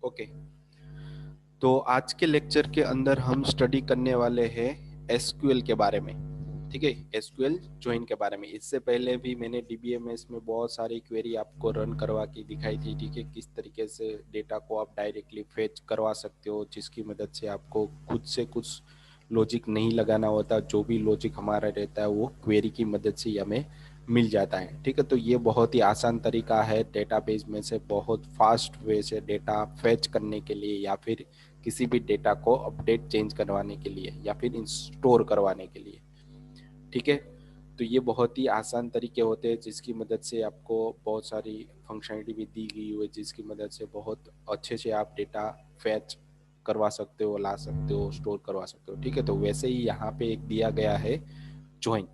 Okay, तो आज के लेक्चर के अंदर हम स्टडी करने वाले हैं एसक्यूएल के बारे में। ठीक है, एसक्यूएल ज्वाइन के बारे में। इससे पहले भी मैंने डीबीएमएस में बहुत सारी क्वेरी आपको रन करवा के दिखाई थी। ठीक है, किस तरीके से डेटा को आप डायरेक्टली फेच करवा सकते हो, जिसकी मदद से आपको खुद से कुछ लॉजिक नहीं लगाना होता। जो भी लॉजिक हमारा रहता है वो क्वेरी की मदद से हमें मिल जाता है। ठीक है, तो ये बहुत ही आसान तरीका है डेटाबेस में से बहुत फास्ट वे से डेटा फेच करने के लिए, या फिर किसी भी डेटा को अपडेट चेंज करवाने के लिए, या फिर स्टोर करवाने के लिए। ठीक है, तो ये बहुत ही आसान तरीके होते हैं जिसकी मदद से आपको बहुत सारी फंक्शनलिटी भी दी गई हुई है, जिसकी मदद से बहुत अच्छे से आप डेटा फैच करवा सकते हो, ला सकते हो, स्टोर करवा सकते हो। ठीक है, तो वैसे ही यहाँ पे एक दिया गया है ज्वाइन।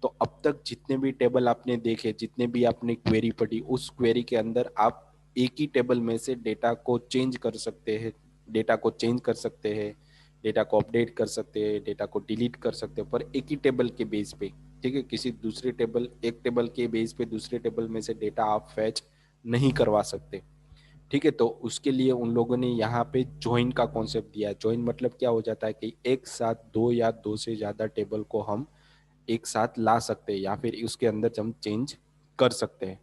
तो अब तक जितने भी टेबल आपने देखे, जितने भी आपने क्वेरी पढ़ी, उस क्वेरी के अंदर आप एक ही टेबल में से डेटा को चेंज कर सकते हैं, डेटा को चेंज कर सकते हैं, डेटा को अपडेट कर सकते हैं, डेटा को डिलीट कर सकते हैं, पर एक ही टेबल के बेस पे। ठीक है, किसी दूसरे टेबल, एक टेबल के बेस पे दूसरे टेबल में से डेटा आप फैच नहीं करवा सकते। ठीक है, तो उसके लिए उन लोगों ने यहाँ पे ज्वाइन का कॉन्सेप्ट दिया है। ज्वाइन मतलब क्या हो जाता है कि एक साथ दो या दो से ज्यादा टेबल को हम एक साथ ला सकते हैं, या फिर उसके अंदर हम चेंज कर सकते हैं।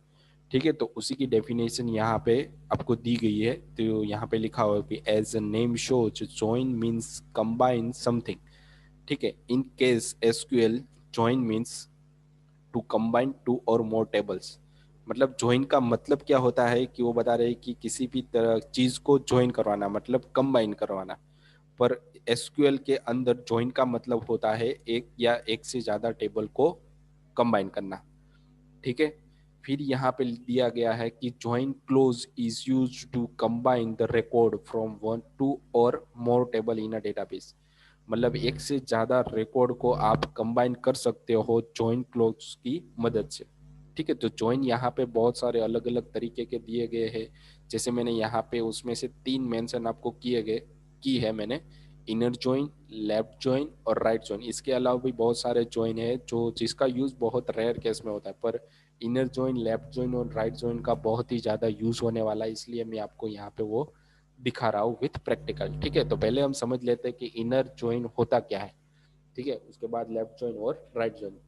ठीक है, तो उसी की डेफिनेशन यहाँ पे आपको दी गई है। तो यहाँ पे लिखा हुआ है कि as a name shows join means combine something. ठीक है, in case SQL join means to combine two or more tables. मतलब ज्वाइन का मतलब क्या होता है कि वो बता रहे हैं कि किसी भी तरह चीज को ज्वाइन करवाना, मतलब कंबाइन करवाना। पर एसक्यूएल के अंदर ज्वाइन का मतलब होता है एक या एक से ज्यादा टेबल को कंबाइन करना। ठीक है, फिर यहाँ पे दिया गया है कि join clause is use to combine the record from one two or more table in a database. मतलब एक से ज्यादा रिकॉर्ड को आप कंबाइन कर सकते हो ज्वाइन क्लोज की मदद से। ठीक है, तो ज्वाइन यहाँ पे बहुत सारे अलग अलग तरीके के दिए गए हैं। जैसे मैंने यहाँ पे उसमें से 3 मेंशन आपको किए गए की है मैंने। इनर ज्वाइन, लेफ्ट ज्वाइन और राइट ज्वाइन। इसके अलावा भी बहुत सारे ज्वाइन है जो जिसका यूज बहुत रेयर केस में होता है, पर इनर ज्वाइन, लेफ्ट ज्वाइन और राइट ज्वाइन का बहुत ही ज्यादा यूज होने वाला है, इसलिए मैं आपको यहाँ पे वो दिखा रहा हूँ विथ प्रैक्टिकल। ठीक है, तो पहले हम समझ लेते हैं कि इनर ज्वाइन होता क्या है। ठीक है, उसके बाद लेफ्ट ज्वाइन और राइट ज्वाइन।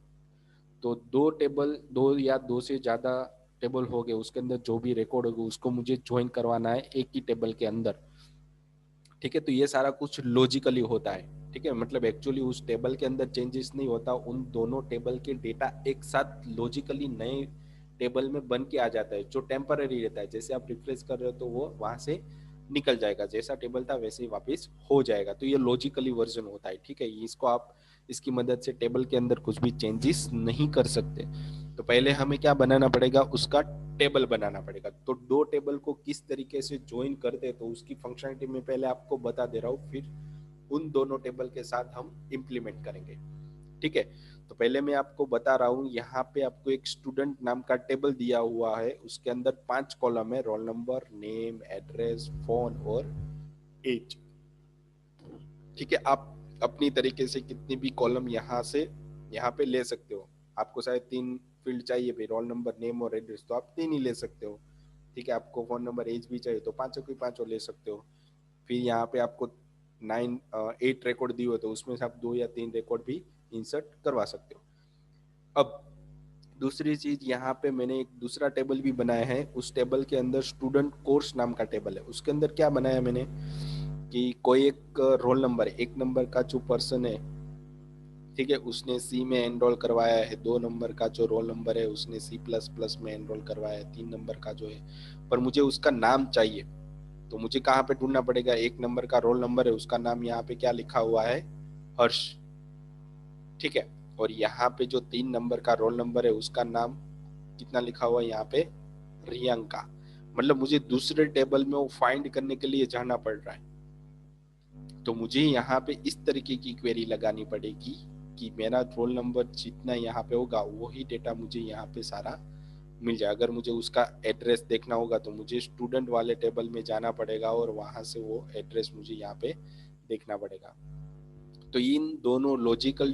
तो दो टेबल, दो या दो से ज्यादा टेबल हो गए, उसके अंदर जो भी रिकॉर्ड होगा उसको मुझे ज्वाइन करवाना है एक ही टेबल के अंदर। ठीक है, तो ये सारा कुछ लॉजिकली होता है। ठीक है, मतलब एक्चुअली उस टेबल के अंदर चेंजेस नहीं होता, उन दोनों टेबल के डेटा एक साथ लॉजिकली नए टेबल में बन के आ जाता है, जो टेम्पररी रहता है। जैसे आप रिफ्रेश कर रहे हो तो वो वहां से निकल जाएगा, जैसा टेबल था वैसे ही वापस हो जाएगा। तो ये लॉजिकली वर्जन होता है। ठीक है, इसको आप इसकी मदद से टेबल के अंदर कुछ भी चेंजेस नहीं कर सकते। तो पहले हमें क्या बनाना पड़ेगा, उसका टेबल बनाना पड़ेगा। तो दो टेबल को किस तरीके से ज्वाइन करते हैं तो उसकी फंक्शनलिटी में पहले आपको बता दे रहा हूँ, फिर उन दोनों टेबल के साथ हम इम्प्लीमेंट करेंगे। ठीक है, तो पहले मैं आपको बता रहा हूँ, यहाँ पे आपको एक स्टूडेंट नाम का टेबल दिया हुआ है। उसके अंदर 5 कॉलम है, roll number, name, address, phone और एज। ठीक है, आप अपनी तरीके से कितनी भी कॉलम यहाँ पे ले सकते हो। आपको शायद 3 फील्ड चाहिए भाई, रोल नंबर, नेम और एड्रेस, तो आप 3 ही ले सकते हो। ठीक है, आपको फोन नंबर, एज भी चाहिए तो पांचों की पांचों ले सकते हो। फिर यहाँ पे आपको 8 रिकॉर्ड दिए हो तो उसमें से आप 2 या 3 रिकॉर्ड भी इंसर्ट करवा सकते हो। अब दूसरी चीज, यहाँ पे मैंने एक दूसरा टेबल भी बनाया है। उस टेबल के अंदर स्टूडेंट कोर्स नाम का टेबल है। उसके अंदर क्या बनाया मैंने कि कोई एक रोल नंबर, 1 नंबर का जो पर्सन है, ठीक है, उसने सी में एनरोल करवाया है। 2 नंबर का जो रोल नंबर है उसने C++ में एनरोल करवाया है। 3 नंबर का जो है, पर मुझे उसका नाम चाहिए। तो मुझे कहाँ पे ढूंढना पड़ेगा, 1 नंबर का रोल नंबर है, उसका नाम यहाँ पे क्या लिखा हुआ है, हर्ष। ठीक है, और यहाँ पे जो 3 नंबर का रोल नंबर है उसका नाम कितना लिखा हुआ है यहाँ पे, रियंका। मतलब मुझे दूसरे टेबल में वो फाइंड करने के लिए जाना पड़ रहा है। तो मुझे यहाँ पे इस तरीके की क्वेरी लगानी पड़ेगी कि मेरा रोल नंबर जितना यहाँ पे होगा वही डेटा मुझे यहाँ पे सारा मिल जाए। अगर मुझे उसका एड्रेस देखना होगा तो मुझे स्टूडेंट वाले टेबल में जाना पड़ेगा और वहां से वो एड्रेस मुझे यहाँ पे देखना पड़ेगा। तो इन दोनों लॉजिकल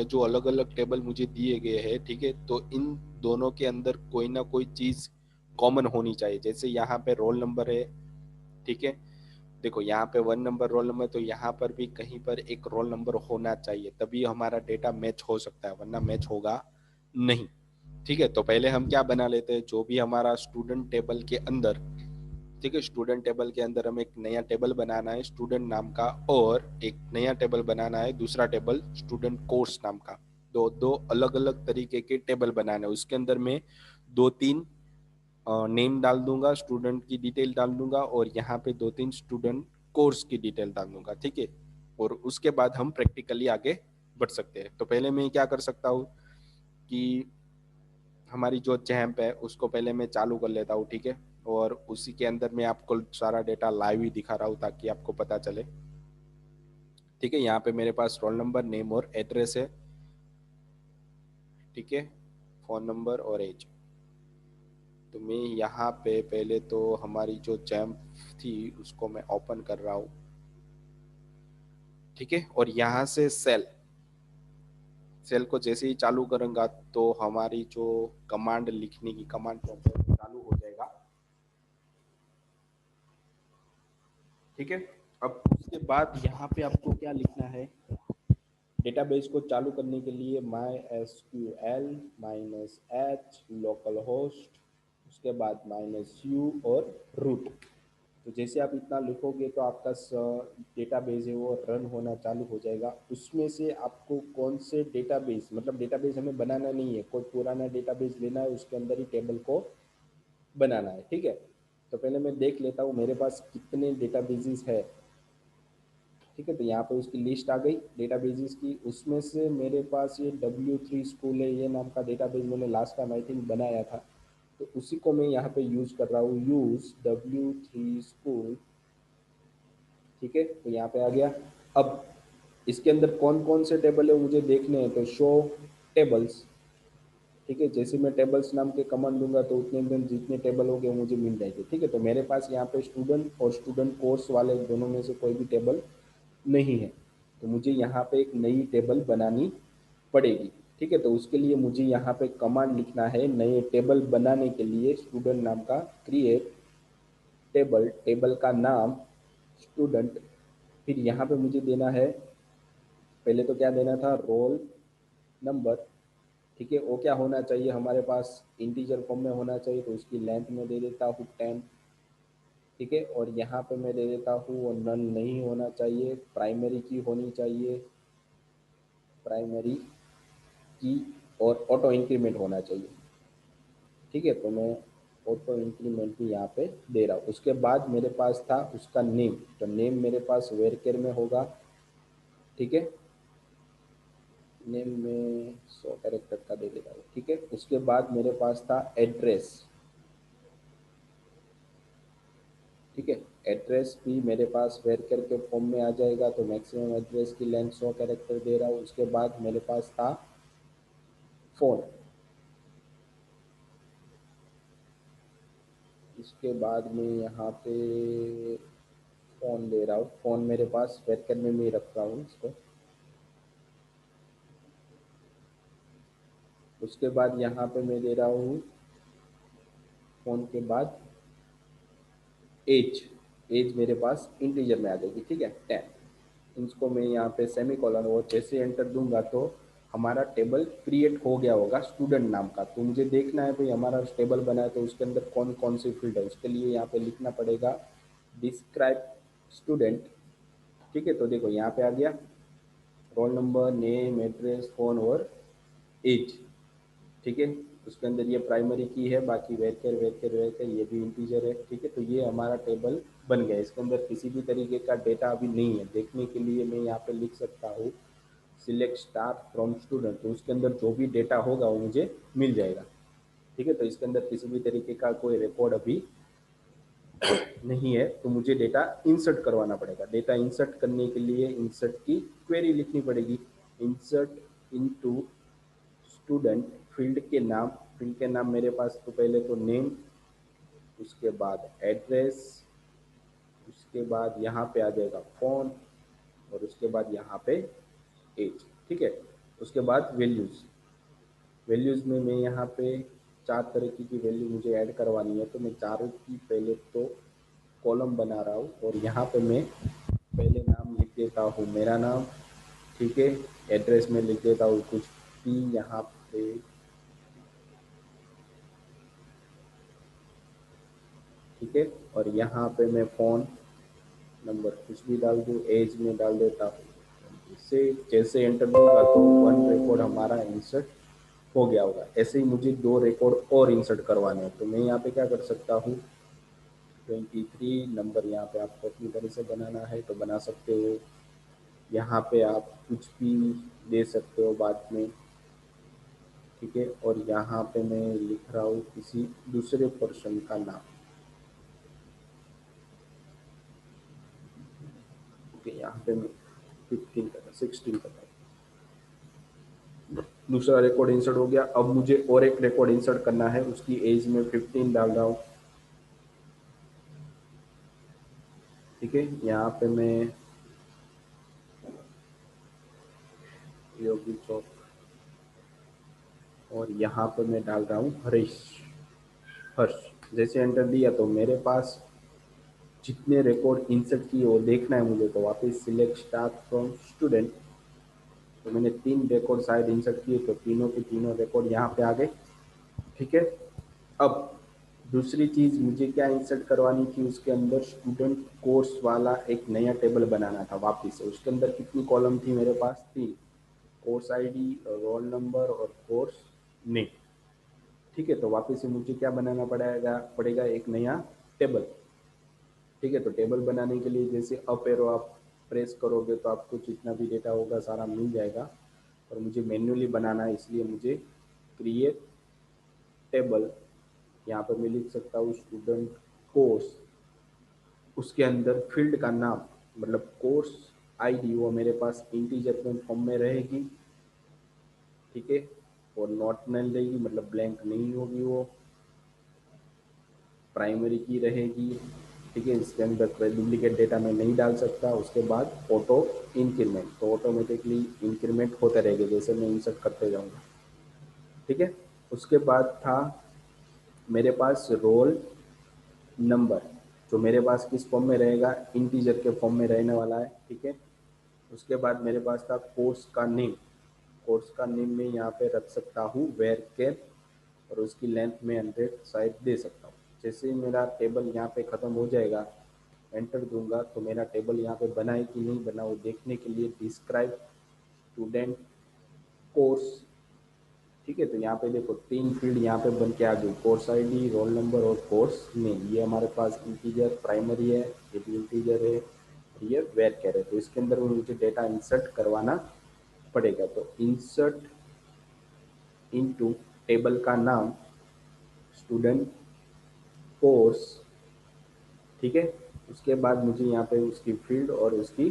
जो अलग अलग टेबल मुझे दिए गए हैं, ठीक है, तो इन दोनों के अंदर कोई ना कोई चीज कॉमन होनी चाहिए। जैसे यहाँ पे रोल नंबर है, ठीक है। देखो यहाँ पे 1 नंबर रोल नंबर, तो यहाँ पर भी कहीं पर एक रोल नंबर होना चाहिए, तभी हमारा डेटा मैच हो सकता है, वरना मैच होगा नहीं। ठीक है, तो पहले हम क्या बना लेते हैं, जो भी हमारा स्टूडेंट टेबल के अंदर, ठीक है, स्टूडेंट टेबल के अंदर हमें एक नया टेबल बनाना है स्टूडेंट नाम का, और एक नया टेबल बनाना है दूसरा टेबल स्टूडेंट कोर्स नाम का। दो दो अलग अलग तरीके के टेबल बनाने हैं, उसके अंदर में 2-3 नेम डाल दूंगा, स्टूडेंट की डिटेल डाल दूंगा, और यहाँ पे 2-3 स्टूडेंट कोर्स की डिटेल डाल दूंगा। ठीक है, और उसके बाद हम प्रैक्टिकली आगे बढ़ सकते हैं। तो पहले मैं क्या कर सकता हूँ कि हमारी जो चैम्प है उसको पहले मैं चालू कर लेता हूँ। ठीक है, और उसी के अंदर मैं आपको सारा डेटा लाइव ही दिखा रहा हूँ ताकि आपको पता चले। ठीक है, यहाँ पे मेरे पास रोल नंबर, नेम और एड्रेस है। ठीक है, फोन नंबर और एज। तो मैं यहाँ पे पहले तो हमारी जो चैम्प थी उसको मैं ओपन कर रहा हूँ। ठीक है, और यहाँ से सेल सेल को जैसे ही चालू करूंगा तो हमारी जो कमांड लिखने की कमांड प्रॉम्प्ट चालू हो जाएगा। ठीक है, अब उसके बाद यहाँ पे आपको क्या लिखना है, डेटाबेस को चालू करने के लिए MySQL -h लोकल होस्ट, उसके बाद -u और रूट। तो जैसे आप इतना लिखोगे तो आपका डेटाबेस है वो रन होना चालू हो जाएगा। उसमें से आपको कौन से डेटाबेस, मतलब डेटाबेस हमें बनाना नहीं है, कोई पुराना डेटाबेस लेना है, उसके अंदर ही टेबल को बनाना है। ठीक है, तो पहले मैं देख लेता हूँ मेरे पास कितने डेटाबेसेस है। ठीक है, तो यहाँ पे उसकी लिस्ट आ गई डेटाबेसेस की, उसमें से मेरे पास ये W3 स्कूल है, ये नाम का डेटाबेस मैंने लास्ट टाइम आई थिंक बनाया था, तो उसी को मैं यहाँ पे यूज कर रहा हूँ, यूज W3 स्कूल। ठीक है, तो यहाँ पे आ गया। अब इसके अंदर कौन कौन से टेबल है मुझे देखने हैं, तो शो टेबल्स। ठीक है, जैसे मैं टेबल्स नाम के कमांड दूंगा तो उतने दिन जितने टेबल हो गए मुझे मिल जाएंगे। ठीक है, तो मेरे पास यहाँ पे स्टूडेंट और स्टूडेंट कोर्स वाले दोनों में से कोई भी टेबल नहीं है, तो मुझे यहाँ पे एक नई टेबल बनानी पड़ेगी। ठीक है, तो उसके लिए मुझे यहाँ पे कमांड लिखना है, नए टेबल बनाने के लिए स्टूडेंट नाम का क्रिएट टेबल, टेबल का नाम स्टूडेंट, फिर यहाँ पे मुझे देना है, पहले तो क्या देना था, रोल नंबर। ठीक है, वो क्या होना चाहिए हमारे पास, इंटीजर फॉर्म में होना चाहिए, तो उसकी लेंथ में दे देता हूँ 10। ठीक है, और यहाँ पे मैं दे देता हूँ वो नन नहीं होना चाहिए, प्राइमरी की होनी चाहिए, प्राइमरी की, और ऑटो इंक्रीमेंट होना चाहिए। ठीक है, तो मैं ऑटो इंक्रीमेंट भी यहाँ पे दे रहा हूँ। उसके बाद मेरे पास था उसका नेम, तो नेम मेरे पास वेरकेर में होगा। ठीक है, नेम में 100 कैरेक्टर का दे देता हूँ। ठीक है, उसके बाद मेरे पास था एड्रेस। ठीक है, एड्रेस भी मेरे पास वेरकर के फॉर्म में आ जाएगा, तो मैक्सिमम एड्रेस की लेंथ 100 कैरेक्टर दे रहा हूँ। उसके बाद मेरे पास था फ़ोन। इसके बाद मैं यहाँ पे फ़ोन दे रहा हूँ, फ़ोन मेरे पास वेरकर में मैं रख रहा हूँ इसको। उसके बाद यहाँ पे मैं दे रहा हूँ फ़ोन के बाद एज, एज मेरे पास इंटीजर में आ जाएगी। ठीक है, 10। इसको मैं यहाँ पे सेमी कॉलन और जैसे एंटर दूंगा तो हमारा टेबल क्रिएट हो गया होगा स्टूडेंट नाम का। तो मुझे देखना है भाई हमारा टेबल बना है तो उसके अंदर कौन कौन सी फील्ड है, उसके लिए यहाँ पे लिखना पड़ेगा डिस्क्राइब स्टूडेंट। ठीक है, तो देखो यहाँ पे आ गया roll number, name, address, phone और एज। ठीक है, उसके अंदर ये प्राइमरी की है, बाकी वेरकर वेरकर वेरकर ये भी इंटीजर है। ठीक है, तो ये हमारा टेबल बन गया। इसके अंदर किसी भी तरीके का डेटा अभी नहीं है, देखने के लिए मैं यहाँ पे लिख सकता हूँ सिलेक्ट स्टार फ्रॉम स्टूडेंट, तो उसके अंदर जो भी डेटा होगा वो मुझे मिल जाएगा। ठीक है, तो इसके अंदर किसी भी तरीके का कोई रिकॉर्ड अभी नहीं है, तो मुझे डेटा इंसर्ट करवाना पड़ेगा। डेटा इंसर्ट करने के लिए इंसर्ट की क्वेरी लिखनी पड़ेगी, इंसर्ट इनटू स्टूडेंट, फील्ड के नाम, फील्ड के नाम मेरे पास तो पहले तो नेम, उसके बाद एड्रेस, उसके बाद यहाँ पे आ जाएगा फ़ोन, और उसके बाद यहाँ पे एज। ठीक है, उसके बाद वैल्यूज़, वैल्यूज़ में मैं यहाँ पे 4 तरीके की वैल्यू मुझे ऐड करवानी है, तो मैं चारों की पहले तो कॉलम बना रहा हूँ और यहाँ पे मैं पहले नाम लिख देता हूँ मेरा नाम, ठीक है। एड्रेस में लिख देता हूँ कुछ भी यहाँ पे, ठीक है। और यहाँ पे मैं फ़ोन नंबर कुछ भी डाल दूँ, एज में डाल देता हूँ। इससे जैसे एंटर दूंगा तो वन रिकॉर्ड हमारा इंसर्ट हो गया होगा। ऐसे ही मुझे दो रिकॉर्ड और इंसर्ट करवाने हैं, तो मैं यहाँ पे क्या कर सकता हूँ, 23 नंबर यहाँ पे आपको अपनी तरह से बनाना है तो बना सकते हो। यहाँ पे आप कुछ भी दे सकते हो बाद में, ठीक है। और यहाँ पे मैं लिख रहा हूँ किसी दूसरे पर्सन का नाम, ओके। यहाँ पे मैं 15 का 16 का, दूसरा रिकॉर्ड इंसर्ट हो गया। अब मुझे और एक रिकॉर्ड इंसर्ट करना है, उसकी एज में 15 डाल रहा हूँ, ठीक है। यहाँ पे मैं योगी चौक और यहाँ पे मैं डाल रहा हूँ हरीश, हर्ष। जैसे एंटर दिया तो मेरे पास जितने रिकॉर्ड इंसर्ट किए वो देखना है मुझे, तो वापस सिलेक्ट स्टार्ट फ्रॉम स्टूडेंट। तो मैंने 3 रिकॉर्ड शायद इंसर्ट किए, तो तीनों के तीनों रिकॉर्ड यहाँ पे आ गए, ठीक है। अब दूसरी चीज़ मुझे क्या इंसर्ट करवानी थी, उसके अंदर स्टूडेंट कोर्स वाला एक नया टेबल बनाना था वापस से। उसके अंदर कितनी कॉलम थी मेरे पास, 3, कोर्स आईडी, रोल नंबर और कोर्स नेम, ठीक है। तो वापस से मुझे क्या बनाना पड़ेगा एक नया टेबल, ठीक है। तो टेबल बनाने के लिए जैसे अप एरो आप प्रेस करोगे तो आपको जितना भी डेटा होगा सारा मिल जाएगा। और मुझे मैन्युअली बनाना है, इसलिए मुझे क्रिएट टेबल, यहाँ पर मैं लिख सकता हूँ स्टूडेंट कोर्स, उसके अंदर फील्ड का नाम मतलब कोर्स आईडी वो मेरे पास इंटीजर में फॉर्म में रहेगी, ठीक है। और नॉट नल रहेगी, मतलब ब्लैंक नहीं होगी वो, प्राइमरी की रहेगी, ठीक है। इसके अंदर कोई डुप्लीकेट डेटा मैं नहीं डाल सकता। उसके बाद ऑटो इंक्रीमेंट, तो ऑटोमेटिकली इंक्रीमेंट होते रहेंगे जैसे मैं इंसर्ट करते जाऊँगा, ठीक है। उसके बाद था मेरे पास रोल नंबर, जो मेरे पास किस फॉर्म में रहेगा, इंटीजर के फॉर्म में रहने वाला है, ठीक है। उसके बाद मेरे पास था कोर्स का नेम, कोर्स का नेम में यहाँ पे रख सकता हूँ वेर कैप, और उसकी लेंथ में 100 शायद दे सकता हूँ। जैसे ही मेरा टेबल यहाँ पे ख़त्म हो जाएगा, एंटर दूंगा तो मेरा टेबल यहाँ पे बना है कि नहीं बना वो देखने के लिए डिस्क्राइब स्टूडेंट कोर्स, ठीक है। तो यहाँ पे देखो 3 फील्ड यहाँ पे बन के आ गई, कोर्स आईडी, रोल नंबर और कोर्स नेम। ये हमारे पास इंटीजर प्राइमरी है, ये भी इंटीजर है, ये वेर कैर है। तो इसके अंदर मुझे डेटा इंसर्ट करवाना पड़ेगा। तो इंसर्ट इनटू टेबल का नाम स्टूडेंट कोर्स, ठीक है। उसके बाद मुझे यहाँ पे उसकी फील्ड और उसकी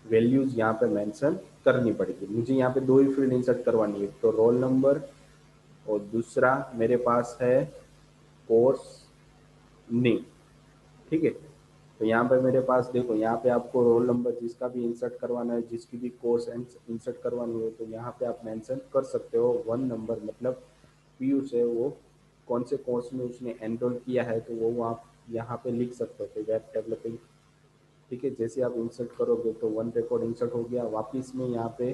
वैल्यूज़ यहाँ पे मेंशन करनी पड़ेगी। मुझे यहाँ पे 2 ही फील्ड इंसर्ट करवानी है, तो रोल नंबर और दूसरा मेरे पास है कोर्स नेम, ठीक है। तो यहाँ पे मेरे पास देखो, यहाँ पे आपको रोल नंबर जिसका भी इंसर्ट करवाना है, जिसकी भी कोर्स इंसर्ट करवानी हो, तो यहाँ पे आप मेंशन कर सकते हो 1 नंबर, मतलब पीयूष है वो कौन से कोर्स में उसने एनरोल किया है, तो वो आप यहाँ पे लिख सकते हो वेब डेवलपिंग, ठीक है। जैसे आप इंसर्ट करोगे तो 1 रिकॉर्ड इंसर्ट हो गया। वापिस में यहाँ पे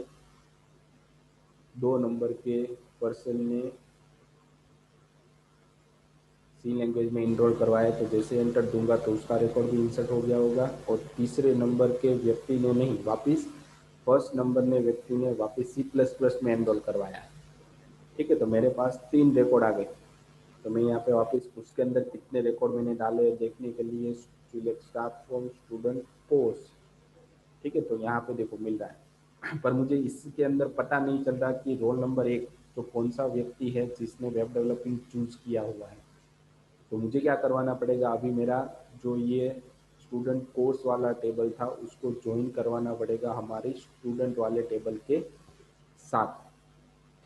2 नंबर के पर्सन ने सी लैंग्वेज में इनरोल करवाया, तो जैसे एंटर दूंगा तो उसका रिकॉर्ड भी इंसर्ट हो गया होगा। और तीसरे नंबर के व्यक्ति ने नहीं, वापिस फर्स्ट नंबर ने व्यक्ति ने वापिस C++ में एनरोल करवाया है, ठीक है। तो मेरे पास 3 रिकॉर्ड आ गए। तो मैं यहाँ पे वापस उसके अंदर कितने रिकॉर्ड मैंने डाले देखने के लिए select start from student course, ठीक है। तो यहाँ पे देखो मिल रहा है, पर मुझे इसके अंदर पता नहीं चल रहा कि रोल नंबर 1 तो कौन सा व्यक्ति है जिसने वेब डेवलपिंग चूज किया हुआ है। तो मुझे क्या करवाना पड़ेगा, अभी मेरा जो ये स्टूडेंट कोर्स वाला टेबल था उसको ज्वाइन करवाना पड़ेगा हमारे स्टूडेंट वाले टेबल के साथ,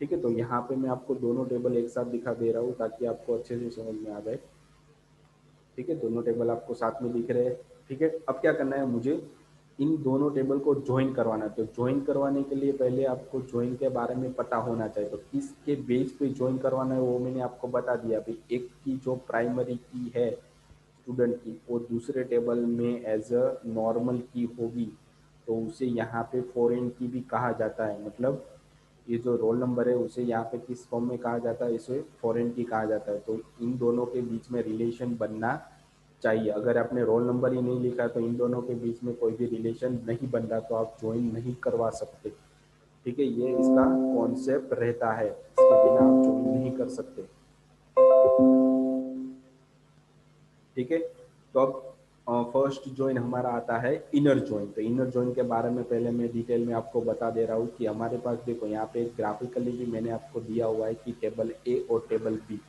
ठीक है। तो यहाँ पे मैं आपको दोनों टेबल एक साथ दिखा दे रहा हूँ ताकि आपको अच्छे से समझ में आ जाए, ठीक है। दोनों टेबल आपको साथ में दिख रहे हैं, ठीक है। अब क्या करना है, मुझे इन दोनों टेबल को ज्वाइन करवाना है। तो ज्वाइन करवाने के लिए पहले आपको ज्वाइन के बारे में पता होना चाहिए। तो किसके बेस पे ज्वाइन करवाना है वो मैंने आपको बता दिया। अभी एक की जो प्राइमरी की है स्टूडेंट की वो दूसरे टेबल में एज अ नॉर्मल की होगी, तो उसे यहाँ पे फॉरेन की भी कहा जाता है। मतलब ये जो रोल नंबर है उसे यहाँ पे किस फॉर्म में कहा जाता है, इसे फॉरेन की कहा जाता है। तो इन दोनों के बीच में रिलेशन बनना चाहिए। अगर आपने रोल नंबर ही नहीं लिखा तो इन दोनों के बीच में कोई भी रिलेशन नहीं बन रहा तो आप ज्वाइन नहीं करवा सकते। ठीक है, ये इसका कॉन्सेप्ट रहता है, इसके बिना आप ज्वाइन नहीं कर सकते। ठीक है, तो अब फर्स्ट ज्वाइन हमारा आता है इनर ज्वाइन। तो इनर ज्वाइन के बारे में पहले मैं डिटेल में आपको बता दे रहा हूँ कि हमारे पास देखो यहाँ पे ग्राफिकली भी मैंने आपको दिया हुआ है कि टेबल ए और टेबल बी।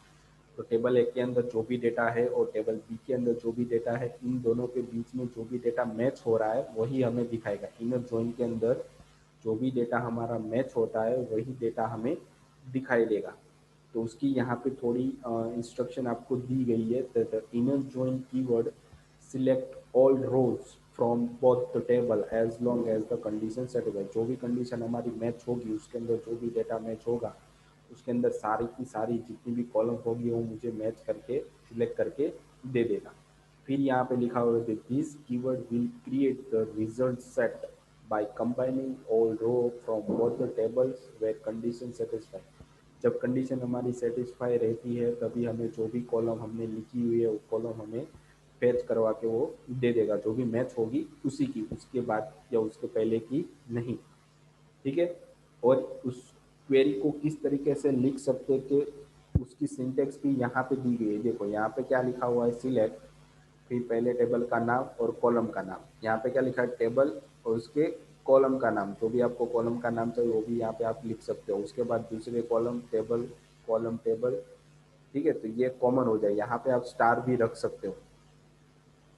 तो टेबल ए के अंदर जो भी डेटा है और टेबल बी के अंदर जो भी डेटा है, इन दोनों के बीच में जो भी डेटा मैच हो रहा है वही हमें दिखाएगा। इनर ज्वाइन के अंदर जो भी डेटा हमारा मैच होता है वही डेटा हमें दिखाई देगा। तो उसकी यहाँ पे थोड़ी इंस्ट्रक्शन आपको दी गई है। The inner join keyword select all rows from both the table as long as the condition satisfied. जो भी कंडीशन हमारी मैच होगी उसके अंदर जो भी डेटा मैच होगा उसके अंदर सारी की सारी जितनी भी कॉलम होगी वो मुझे मैच करके सिलेक्ट करके दे देगा। फिर यहाँ पे लिखा हुआ है this keyword will create the result set by combining all row from both the tables where condition satisfy. जब कंडीशन हमारी सेटिस्फाई रहती है तभी हमें जो भी कॉलम हमने लिखी हुई है वो कॉलम हमें फैच करवा के वो दे देगा। जो भी मैच होगी उसी की, उसके बाद या उसके पहले की नहीं। ठीक है, और उस क्वेरी को किस तरीके से लिख सकते थे उसकी सिंटेक्स भी यहाँ पे दी गई है। देखो यहाँ पे क्या लिखा हुआ है, सिलेक्ट, फिर पहले टेबल का नाम और कॉलम का नाम। यहाँ पे क्या लिखा है, टेबल और उसके कॉलम का नाम। जो भी आपको कॉलम का नाम चाहिए वो भी यहाँ पे आप लिख सकते हो। उसके बाद दूसरे कॉलम टेबल, कॉलम टेबल। ठीक है, तो ये कॉमन हो जाए। यहाँ पे आप स्टार भी रख सकते हो।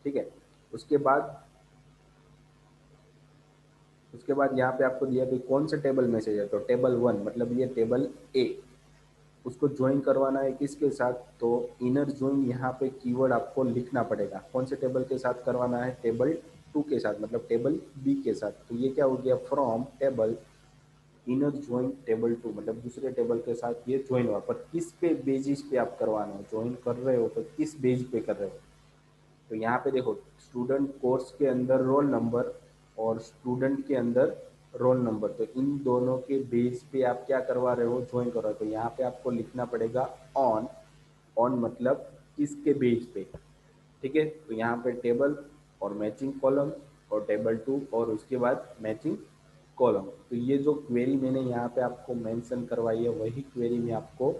ठीक है, उसके बाद उसके बाद यहाँ पे आपको दिया कि कौन से टेबल मैसेज है। तो टेबल वन मतलब ये टेबल ए, उसको ज्वाइन करवाना है किसके साथ, तो इनर ज्वाइन यहाँ पे कीवर्ड आपको लिखना पड़ेगा। कौन से टेबल के साथ करवाना है, टेबल टू के साथ, मतलब टेबल बी के साथ। तो ये क्या हो गया, from table inner join table two, मतलब दूसरे टेबल के साथ ये ज्वाइन हुआ। पर किस पे बेसिस पे आप करवाना हो, ज्वाइन कर रहे हो तो किस बेस पे कर रहे हो। तो यहाँ पे देखो, स्टूडेंट कोर्स के अंदर रोल नंबर और स्टूडेंट के अंदर रोल नंबर, तो इन दोनों के बेस पे आप क्या करवा रहे हो, ज्वाइन कर रहे हो। तो यहाँ पे आपको लिखना पड़ेगा ऑन। ऑन मतलब किसके बेस पे। ठीक है, तो यहाँ पे टेबल और मैचिंग कॉलम और टेबल टू और उसके बाद मैचिंग कॉलम। तो ये जो क्वेरी मैंने यहाँ पे आपको मेंशन करवाई है वही क्वेरी मैं आपको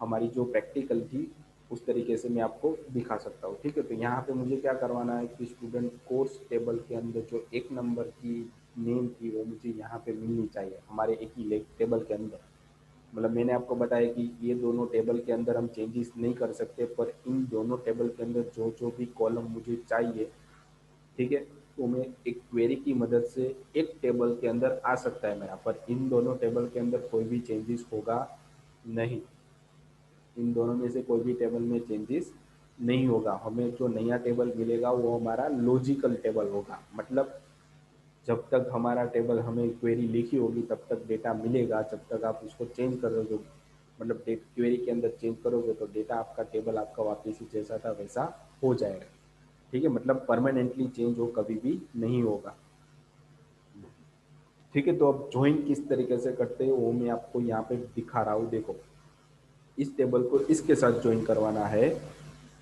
हमारी जो प्रैक्टिकल थी उस तरीके से मैं आपको दिखा सकता हूँ। ठीक है, तो यहाँ पे मुझे क्या करवाना है कि स्टूडेंट कोर्स टेबल के अंदर जो एक नंबर की नेम थी वो मुझे यहाँ पे मिलनी चाहिए हमारे एक ही टेबल के अंदर। मतलब मैंने आपको बताया कि ये दोनों टेबल के अंदर हम चेंजेस नहीं कर सकते, पर इन दोनों टेबल के अंदर जो जो भी कॉलम मुझे चाहिए, ठीक है, तो मैं एक क्वेरी की मदद से एक टेबल के अंदर आ सकता है मेरा। पर इन दोनों टेबल के अंदर कोई भी चेंजेस होगा नहीं। इन दोनों में से कोई भी टेबल में चेंजेस नहीं होगा। हमें जो नया टेबल मिलेगा वो हमारा लॉजिकल टेबल होगा। मतलब जब तक हमारा टेबल हमें क्वेरी लिखी होगी तब तक डेटा मिलेगा, जब तक आप उसको चेंज करोगे, मतलब क्वेरी के अंदर चेंज करोगे तो डेटा आपका टेबल आपका वापस से जैसा था वैसा हो जाएगा। ठीक है, मतलब परमानेंटली चेंज हो कभी भी नहीं होगा। ठीक है, तो अब ज्वाइन किस तरीके से करते हैं वो मैं आपको यहाँ पे दिखा रहा हूँ। देखो, इस टेबल को इसके साथ ज्वाइन करवाना है,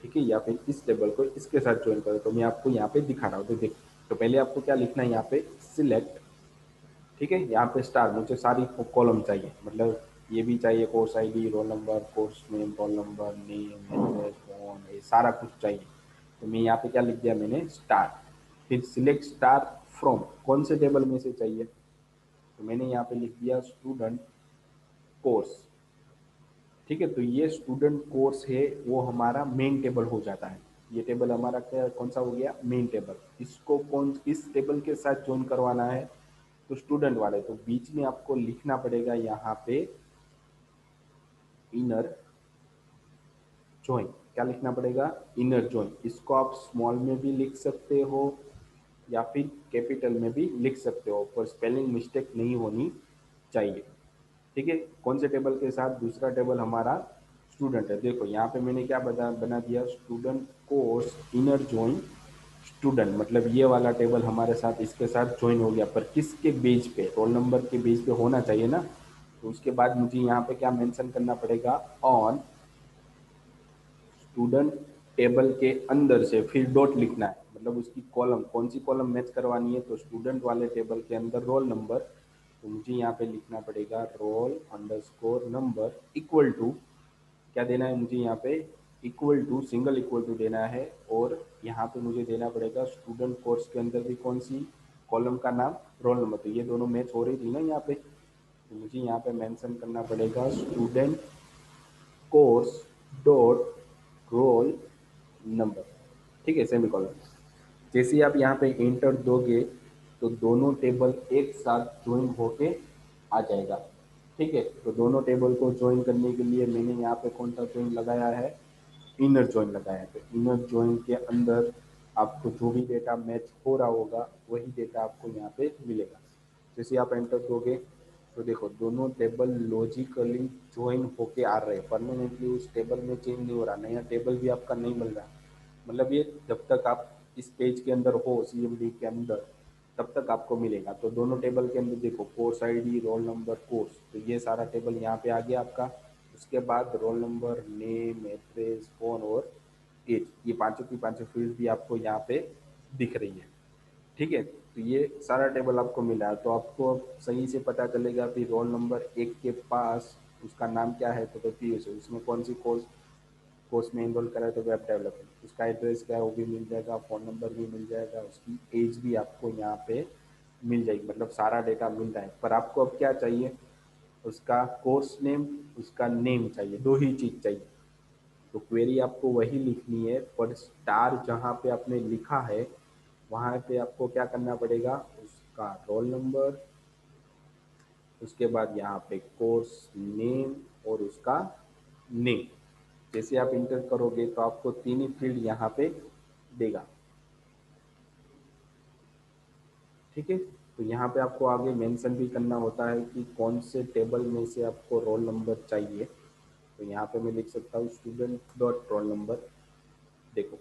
ठीक है, या फिर इस टेबल को इसके साथ ज्वाइन करो, तो मैं आपको यहाँ पे दिखा रहा हूँ। तो देख, तो पहले आपको क्या लिखना है, यहाँ पे सिलेक्ट। ठीक है, यहाँ पे स्टार, मुझे सारी कॉलम चाहिए, मतलब ये भी चाहिए, course ID, roll number, course name, roll number, name, address, phone, ये सारा कुछ चाहिए। तो मैं यहाँ पे क्या लिख दिया मैंने, स्टार। फिर सिलेक्ट स्टार फ्रॉम, कौन से टेबल में से चाहिए, तो मैंने यहाँ पे लिख दिया स्टूडेंट कोर्स। ठीक है, तो ये स्टूडेंट कोर्स है वो हमारा मेन टेबल हो जाता है। ये टेबल हमारा क्या, कौन सा हो गया, मेन टेबल। इसको कौन इस टेबल के साथ ज्वाइन करवाना है, तो स्टूडेंट वाले। तो बीच में आपको लिखना पड़ेगा यहाँ पे इनर ज्वाइन। क्या लिखना पड़ेगा, इनर ज्वाइन। इसको आप स्मॉल में भी लिख सकते हो या फिर कैपिटल में भी लिख सकते हो, पर स्पेलिंग मिस्टेक नहीं होनी चाहिए। ठीक है, कौन से टेबल के साथ, दूसरा टेबल हमारा स्टूडेंट है। देखो यहाँ पे मैंने क्या बना दिया, student course inner join student, मतलब ये वाला टेबल हमारे साथ इसके साथ ज्वाइन हो गया, पर किसके बेस पे, रोल नंबर के बेस पे होना चाहिए ना। तो उसके बाद मुझे यहाँ पे क्या मेंशन करना पड़ेगा, ऑन स्टूडेंट टेबल के अंदर से फिर डॉट लिखना है, मतलब उसकी कॉलम कौन सी कॉलम मैच करवानी है, तो स्टूडेंट वाले टेबल के अंदर रोल नंबर, तो मुझे यहाँ पे लिखना पड़ेगा roll underscore number equal to, क्या देना है मुझे यहाँ पे, equal to, single equal to देना है, और यहाँ पे मुझे देना पड़ेगा स्टूडेंट कोर्स के अंदर भी कौन सी कॉलम का नाम, रोल नंबर, तो ये दोनों मैच हो रही थी ना यहाँ पे, तो मुझे यहाँ पे मेंशन करना पड़ेगा student course dot roll number, ठीक है, सेमीकोलन। जैसे ही आप यहाँ पे एंटर दोगे तो दोनों टेबल एक साथ ज्वाइन होके आ जाएगा, ठीक है। तो दोनों टेबल को ज्वाइन करने के लिए मैंने यहाँ पे कौन सा ज्वाइन लगाया है, इनर ज्वाइन लगाया है। तो इनर ज्वाइन के अंदर आपको जो भी डेटा मैच हो रहा होगा वही डेटा आपको यहाँ पे मिलेगा। जैसे आप एंटर दोगे तो देखो दोनों टेबल लॉजिकली ज्वाइन होके आ रहे हैं, परमानेंटली उस टेबल में चेंज नहीं हो रहा, नया टेबल भी आपका नहीं मिल रहा, मतलब ये जब तक आप इस पेज के अंदर हो, सीएमडी के अंदर, तब तक आपको मिलेगा। तो दोनों टेबल के अंदर देखो course ID, roll number, course, तो ये सारा टेबल यहाँ पे आ गया आपका। उसके बाद roll number, name, address, phone और एज, ये पांचों की पांचों फील्ड भी आपको यहाँ पे दिख रही है, ठीक है। तो ये सारा टेबल आपको मिला है, तो आपको सही से पता चलेगा कि रोल नंबर एक के पास उसका नाम क्या है, तो पीयूष है, उसमें कौन सी कोर्स कोर्स में इनरोल करा है, तो वेब डेवलपमेंट, उसका एड्रेस क्या है वो भी मिल जाएगा, फ़ोन नंबर भी मिल जाएगा, उसकी एज भी आपको यहाँ पे मिल जाएगी, मतलब सारा डेटा मिल रहा है। पर आपको अब क्या चाहिए, उसका कोर्स नेम, उसका नेम चाहिए, दो ही चीज़ चाहिए। तो क्वेरी आपको वही लिखनी है, पर स्टार जहाँ पे आपने लिखा है वहाँ पे आपको क्या करना पड़ेगा, उसका रोल नंबर, उसके बाद यहाँ पे कोर्स नेम और उसका नेम, जैसे आप इंटर करोगे तो आपको तीन ही फील्ड यहाँ पे देगा, ठीक है। तो यहाँ पे आपको आगे मेंशन भी करना होता है कि कौन से टेबल में से आपको रोल नंबर चाहिए। तो यहाँ पे मैं लिख सकता हूँ स्टूडेंट डॉट रोल नंबर, देखो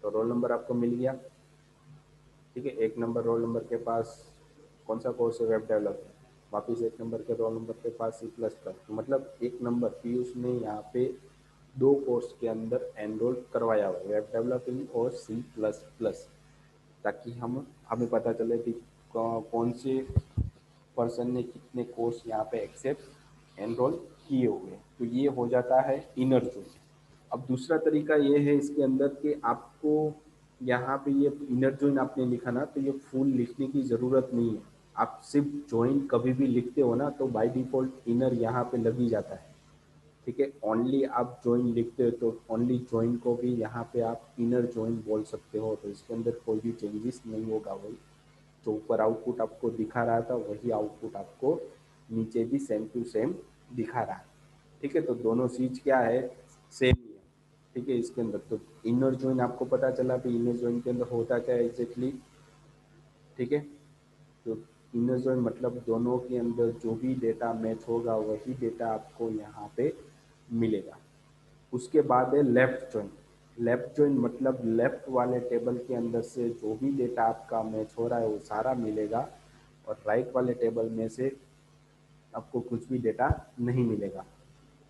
तो रोल नंबर आपको मिल गया, ठीक है। एक नंबर रोल नंबर के पास कौन सा कोर्स है, वेब डेवलपमेंट, वापिस एक नंबर के रोल नंबर के पास C++, मतलब एक नंबर पीयूष ने यहाँ पे दो कोर्स के अंदर एनरोल करवाया हुआ है, वेब डेवलपिंग और C++, ताकि हमें पता चले कि कौन से पर्सन ने कितने कोर्स यहाँ पे एक्सेप्ट एनरोल किए हुए हैं। तो ये हो जाता है इनर जॉइन। अब दूसरा तरीका ये है इसके अंदर कि आपको यहाँ पे ये इनर जॉइन आपने लिखा ना, तो ये फुल लिखने की ज़रूरत नहीं है, आप सिर्फ जॉइन कभी भी लिखते हो ना तो बाय डिफ़ॉल्ट इनर यहाँ पे लग ही जाता है, ठीक है। ओनली आप जॉइन लिखते हो तो ओनली जॉइन को भी यहाँ पे आप इनर जॉइन बोल सकते हो, तो इसके अंदर कोई भी चेंजेस नहीं होगा, वही जो ऊपर आउटपुट आपको दिखा रहा था वही आउटपुट आपको नीचे भी सेम टू सेम दिखा रहा है, ठीक है। तो दोनों चीज क्या है, सेम ही है, ठीक है। इसके अंदर तो इनर जॉइन आपको पता चला कि इनर जॉइन के अंदर होता क्या है एग्जैक्टली, ठीक है। तो इनर जॉइन मतलब दोनों के अंदर जो भी डेटा मैच होगा वही डेटा आपको यहाँ पे मिलेगा। उसके बाद है लेफ्ट जॉइन। लेफ्ट जॉइन मतलब लेफ्ट वाले टेबल के अंदर से जो भी डेटा आपका मैच हो रहा है वो सारा मिलेगा, और राइट वाले टेबल में से आपको कुछ भी डेटा नहीं मिलेगा,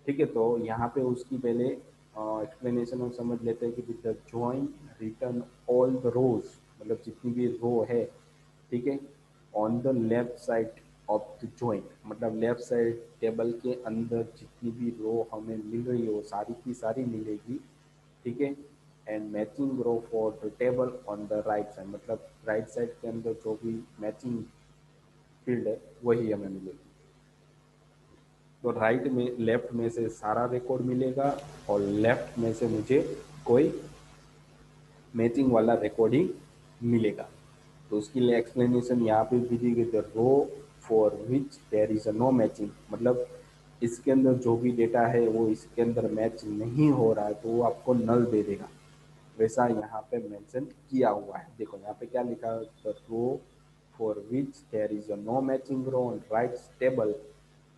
ठीक है। तो यहाँ पे उसकी पहले एक्सप्लेनेशन हम समझ लेते हैं कि with the join return all the rows, मतलब जितनी भी रो है, ठीक है, on the left side of the join, मतलब लेफ्ट साइड टेबल के अंदर जितनी भी रो हमें मिल रही है वो सारी की सारी मिलेगी, ठीक है। And matching row for the table on the right side, मतलब राइट साइड के अंदर जो भी मैचिंग फील्ड है वही हमें मिलेगी। तो राइट में लेफ्ट में से सारा रिकॉर्ड मिलेगा और लेफ्ट में से मुझे कोई मैचिंग वाला रिकॉर्डिंग मिलेगा। तो उसके लिए एक्सप्लेनेशन यहाँ पे भी दी गई, the row for which there is a no matching, मतलब इसके अंदर जो भी डेटा है वो इसके अंदर मैच नहीं हो रहा है तो वो आपको नल दे देगा, वैसा यहाँ पे मेंशन किया हुआ है। देखो यहाँ पे क्या लिखा है, the row for which there is a no matching row on right table,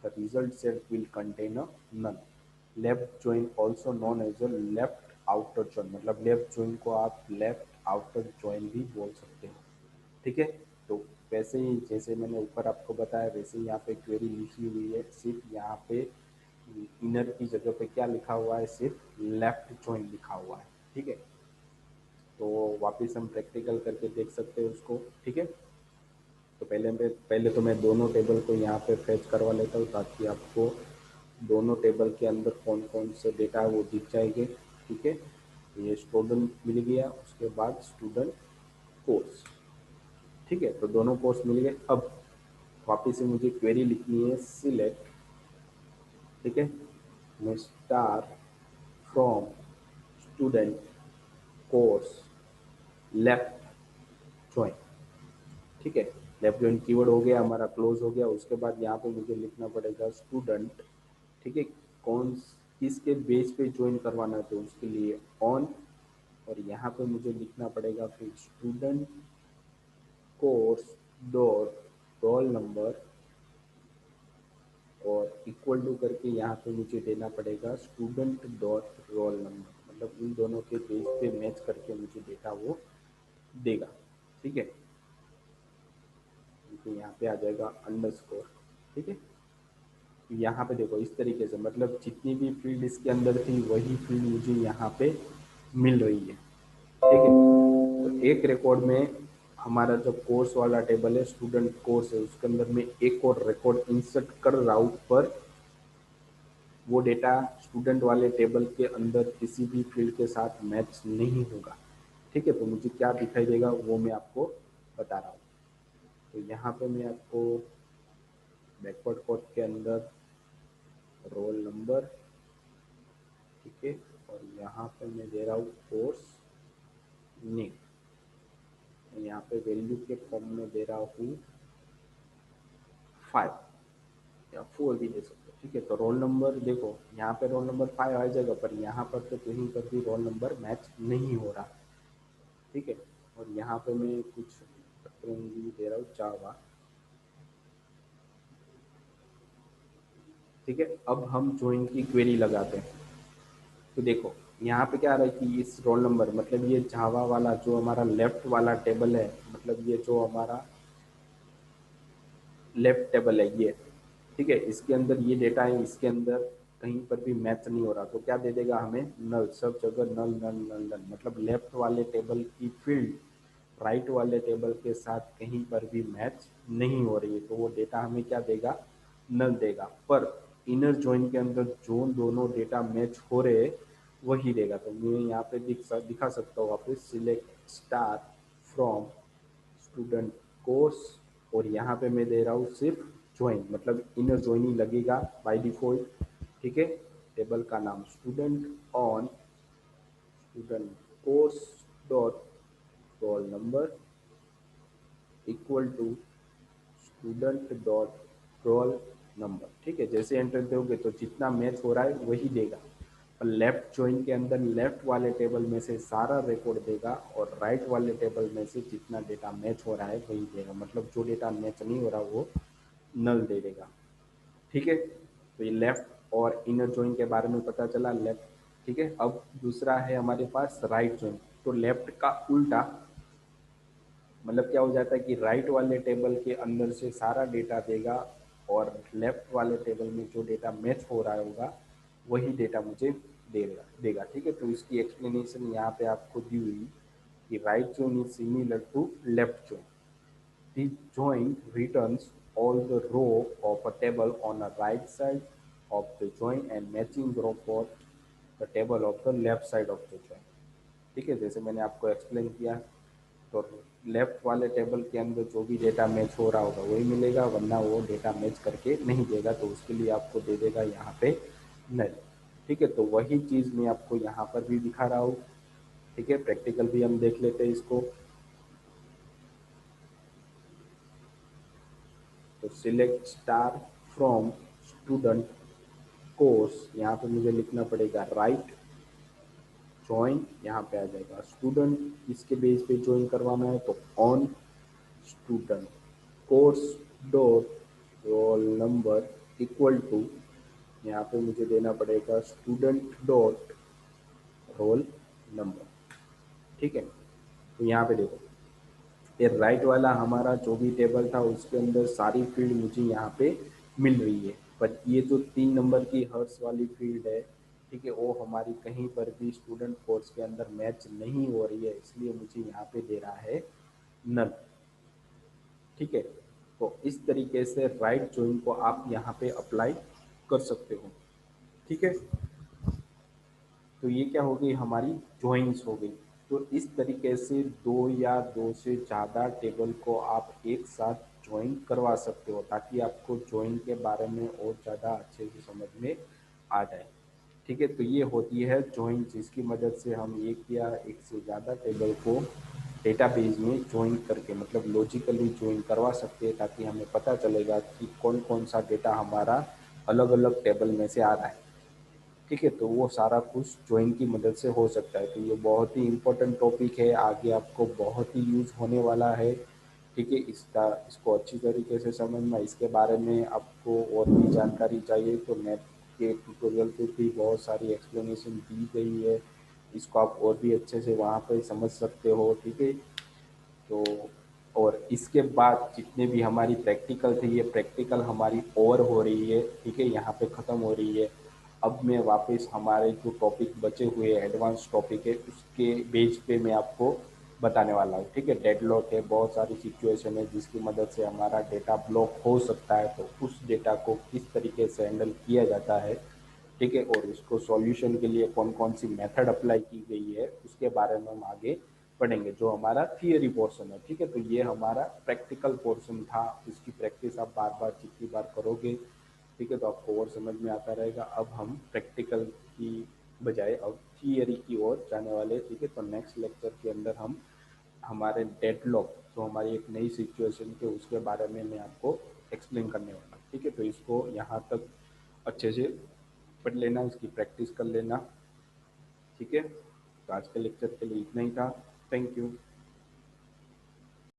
the result set will contain a null. Left join also known as a left outer join, मतलब लेफ्ट ज्वाइन को आप left outer join भी बोल सकते हो। ठीक है, तो वैसे ही जैसे मैंने ऊपर आपको बताया वैसे ही यहाँ पे क्वेरी लिखी हुई है, सिर्फ यहाँ पे इनर की जगह पे क्या लिखा हुआ है, सिर्फ लेफ्ट ज्वाइन लिखा हुआ है। ठीक है, तो वापस हम प्रैक्टिकल करके देख सकते हैं उसको। ठीक है, तो पहले तो मैं दोनों टेबल को यहाँ पे फेच करवा लेता हूँ ताकि आपको दोनों टेबल के अंदर कौन कौन से डेटा है वो दिख जाएंगे। ठीक है, ये स्टूडेंट मिल गया, उसके बाद स्टूडेंट कोर्स। ठीक है, तो दोनों कोर्स मिल गए। अब वापिस से मुझे क्वेरी लिखनी है, सिलेक्ट, ठीक है, मैं star from student course left join. ठीक है, लेफ्ट ज्वाइन कीवर्ड हो गया हमारा, क्लोज हो गया। उसके बाद यहाँ पे मुझे लिखना पड़ेगा स्टूडेंट। ठीक है, कौन किसके बेस पे ज्वाइन करवाना है तो उसके लिए ऑन, और यहाँ पे मुझे लिखना पड़ेगा फिर student course dot roll number, और इक्वल टू करके यहाँ पे मुझे देना पड़ेगा स्टूडेंट डॉट रोल नंबर, मतलब इन दोनों के बेस पे मैच करके मुझे डेटा वो देगा। ठीक है, तो यहाँ पे आ जाएगा अंडरस्कोर। ठीक है, यहाँ पे देखो इस तरीके से, मतलब जितनी भी फील्ड इसके अंदर थी वही फील्ड मुझे यहाँ पे मिल रही है। ठीक है, तो एक रिकॉर्ड में हमारा जो कोर्स वाला टेबल है, स्टूडेंट कोर्स है, उसके अंदर मैं एक और रिकॉर्ड इंसर्ट कर रहा हूँ, पर वो डेटा स्टूडेंट वाले टेबल के अंदर किसी भी फील्ड के साथ मैच नहीं होगा। ठीक है, तो मुझे क्या दिखाई देगा वो मैं आपको बता रहा हूँ। तो यहाँ पे मैं आपको बैकवर्ड कोड के अंदर रोल नंबर, ठीक है, और यहाँ पे मैं दे रहा हूँ कोर्स नेम, यहाँ पे वैल्यू के फॉर्म में दे रहा हूँ 5 या 4 भी दे सकते हो। ठीक है, तो रोल नंबर देखो यहाँ पे रोल नंबर 5 आ जाएगा, पर यहाँ पर तो कहीं पर भी रोल नंबर मैच नहीं हो रहा। ठीक है, और यहाँ पे मैं कुछ भी दे रहा हूँ जावा। ठीक है, अब हम ज्वाइन की क्वेरी लगाते हैं। तो देखो यहाँ पे क्या आ रहा है कि इस रोल नंबर, मतलब ये जावा वाला जो हमारा लेफ्ट वाला टेबल है, मतलब ये जो हमारा लेफ्ट टेबल है ये, ठीक है, इसके अंदर ये डेटा है, इसके अंदर कहीं पर भी मैच नहीं हो रहा, तो क्या दे देगा हमें, नल, सब जगह नल नल नल नल, मतलब लेफ्ट वाले टेबल की फील्ड राइट वाले टेबल के साथ कहीं पर भी मैच नहीं हो रही है, तो वो डेटा हमें क्या देगा, नल देगा। पर इनर जॉइन के अंदर जो दोनों डेटा मैच हो रहे हैं वही देगा। तो मैं यहाँ पे दिखा सकता हूँ वापस, select star from student course, और यहाँ पे मैं दे रहा हूँ सिर्फ ज्वाइन, मतलब इनर ज्वाइन ही लगेगा बाय डिफॉल्ट। ठीक है, टेबल का नाम student on student course dot roll number equal to student dot roll number. ठीक है, जैसे एंटर दोगे तो जितना मैच हो रहा है वही देगा, और लेफ्ट ज्वाइन के अंदर लेफ्ट वाले टेबल में से सारा रिकॉर्ड देगा, और राइट वाले टेबल में से जितना डेटा मैच हो रहा है वही देगा, मतलब जो डेटा मैच नहीं हो रहा वो नल दे देगा। ठीक है, तो ये लेफ्ट और इनर ज्वाइन के बारे में पता चला, लेफ्ट। ठीक है, अब दूसरा है हमारे पास राइट ज्वाइन। तो लेफ्ट का उल्टा, मतलब क्या हो जाता है कि राइट वाले टेबल के अंदर से सारा डेटा देगा, और लेफ्ट वाले टेबल में जो डेटा मैच हो रहा होगा वही डेटा मुझे देगा। ठीक है, तो इसकी एक्सप्लेनेशन यहाँ पे आपको दी हुई कि right join is similar to left join. The join returns all the row of a table on the right side of the join and matching row for the table of the left side of the join। ठीक है, जैसे मैंने आपको explain किया, तो left वाले table के अंदर जो भी डेटा मैच हो रहा होगा वही मिलेगा, वरना वो डेटा मैच करके नहीं देगा, तो उसके लिए आपको दे देगा यहाँ पे नल। ठीक है, तो वही चीज़ मैं आपको यहाँ पर भी दिखा रहा हूँ। ठीक है, प्रैक्टिकल भी हम देख लेते हैं इसको। तो select star from student course, यहाँ पे मुझे लिखना पड़ेगा राइट ज्वाइन, यहाँ पे आ जाएगा स्टूडेंट, इसके बेस पे ज्वाइन करवाना है तो on student course dot roll number equal to यहाँ पे मुझे देना पड़ेगा स्टूडेंट डॉट रोल नंबर। ठीक है, तो यहाँ पे देखो ये राइट वाला हमारा जो भी टेबल था उसके अंदर सारी फील्ड मुझे यहाँ पे मिल रही है, बट ये जो 3 नंबर की हर्स वाली फील्ड है, ठीक है, वो हमारी कहीं पर भी स्टूडेंट कोर्स के अंदर मैच नहीं हो रही है, इसलिए मुझे यहाँ पे दे रहा है नल। ठीक है, तो इस तरीके से राइट जॉइन को आप यहाँ पे अप्लाई कर सकते हो। ठीक है, तो ये क्या हो गई हमारी ज्वाइंस हो गई। तो इस तरीके से दो या दो से ज़्यादा टेबल को आप एक साथ ज्वाइन करवा सकते हो, ताकि आपको ज्वाइन के बारे में और ज़्यादा अच्छे से समझ में आ जाए। ठीक है, तो ये होती है ज्वाइन, जिसकी मदद से हम एक या एक से ज़्यादा टेबल को डेटाबेस में ज्वाइन करके मतलब लॉजिकली ज्वाइन करवा सकते हैं, ताकि हमें पता चलेगा कि कौन कौन सा डेटा हमारा अलग अलग टेबल में से आ रहा है। ठीक है, तो वो सारा कुछ ज्वाइन की मदद से हो सकता है। तो ये बहुत ही इम्पोर्टेंट टॉपिक है, आगे आपको बहुत ही यूज होने वाला है। ठीक है, इसको अच्छी तरीके से समझना। इसके बारे में आपको और भी जानकारी चाहिए तो नेट के ट्यूटोरियल पे भी बहुत सारी एक्सप्लेनेशन दी गई है, इसको आप और भी अच्छे से वहाँ पे समझ सकते हो। ठीक है, तो और इसके बाद जितने भी हमारी प्रैक्टिकल थे, ये प्रैक्टिकल हमारी ओवर हो रही है। ठीक है, यहाँ पे ख़त्म हो रही है। अब मैं वापस हमारे जो टॉपिक बचे हुए एडवांस टॉपिक है उसके बेस पे मैं आपको बताने वाला हूँ। ठीक है, डेडलॉक है, बहुत सारी सिचुएशन है जिसकी मदद से हमारा डेटा ब्लॉक हो सकता है, तो उस डेटा को किस तरीके से हैंडल किया जाता है। ठीक है, और इसको सॉल्यूशन के लिए कौन कौन सी मेथड अप्लाई की गई है उसके बारे में हम आगे पढ़ेंगे, जो हमारा थियरी पोर्शन है। ठीक है, तो ये हमारा प्रैक्टिकल पोर्शन था, इसकी प्रैक्टिस आप बार बार जितनी बार करोगे, ठीक है, तो आपको और समझ में आता रहेगा। अब हम प्रैक्टिकल की बजाय अब थियरी की ओर जाने वाले। ठीक है, तो नेक्स्ट लेक्चर के अंदर हम हमारे डेडलॉक जो हमारी एक नई सिचुएशन थी उसके बारे में मैं आपको एक्सप्लेन करने वाला हूँ। ठीक है, तो इसको यहाँ तक अच्छे से पढ़ लेना, इसकी प्रैक्टिस कर लेना। ठीक है, तो आज के लेक्चर के लिए इतना ही था। Thank you.